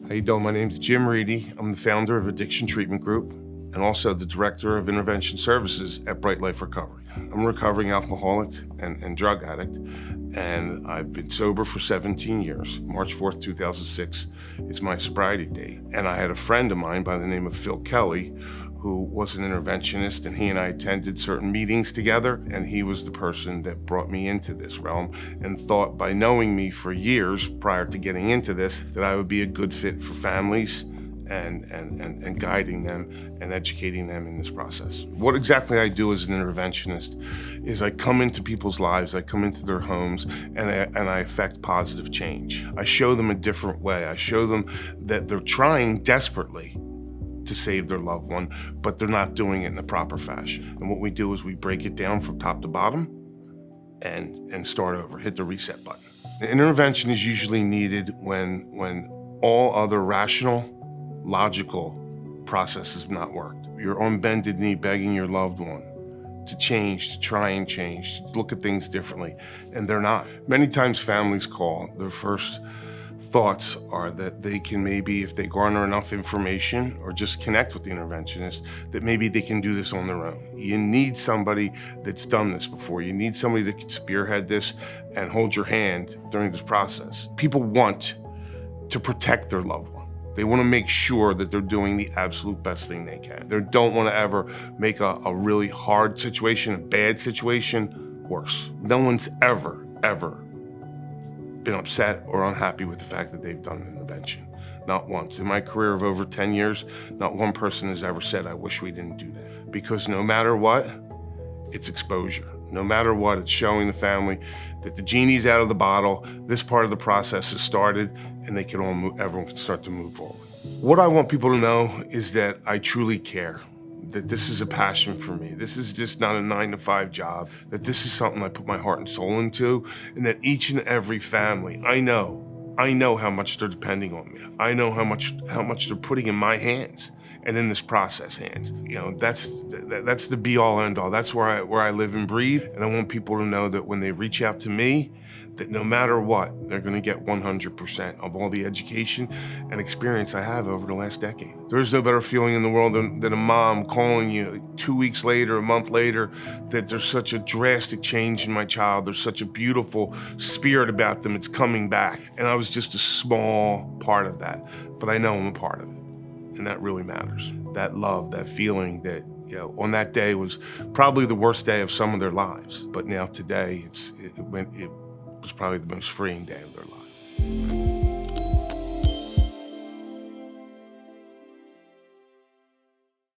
How you doing? My name's Jim Reidy. I'm the founder of Addiction Treatment Group and also the director of intervention services at BriteLife Recovery. I'm a recovering alcoholic and drug addict, and I've been sober for 17 years. March 4th, 2006 is my sobriety date. And I had a friend of mine by the name of Phil Kelly, who was an interventionist, and he and I attended certain meetings together, and he was the person that brought me into this realm and thought, by knowing me for years prior to getting into this, that I would be a good fit for families and guiding them and educating them in this process. What exactly I do as an interventionist is I come into people's lives, I come into their homes, and I affect positive change. I show them a different way. I show them that they're trying desperately to save their loved one, but they're not doing it in the proper fashion. And what we do is we break it down from top to bottom and start over, hit the reset button. The intervention is usually needed when all other rational, logical processes have not worked. You're on bended knee begging your loved one to change, to try and change, to look at things differently, and they're not. Many times families call, their first thoughts are that they can maybe, if they garner enough information or just connect with the interventionist, that maybe they can do this on their own. You need somebody that's done this before. You need somebody that can spearhead this and hold your hand during this process. People want to protect their loved one. They want to make sure that they're doing the absolute best thing they can. They don't want to ever make a really hard situation, a bad situation, worse. No one's ever been upset or unhappy with the fact that they've done an intervention. Not once. In my career of over 10 years, not one person has ever said, I wish we didn't do that. Because no matter what, it's exposure. No matter what, it's showing the family that the genie's out of the bottle, this part of the process has started, and they can all move, everyone can start to move forward. What I want people to know is that I truly care, that this is a passion for me. This is just not a 9-to-5 job, that this is something I put my heart and soul into, and that each and every family, I know how much they're depending on me. I know how much they're putting in my hands and in this process hands. You know, that's the be all end all. That's where I live and breathe. And I want people to know that when they reach out to me, that no matter what, they're gonna get 100% of all the education and experience I have over the last decade. There's no better feeling in the world than a mom calling you 2 weeks later, a month later, that there's such a drastic change in my child. There's such a beautiful spirit about them. It's coming back. And I was just a small part of that, but I know I'm a part of it. And that really matters. That love, that feeling that, you know, on that day was probably the worst day of some of their lives. But now today, it was probably the most freeing day of their lives.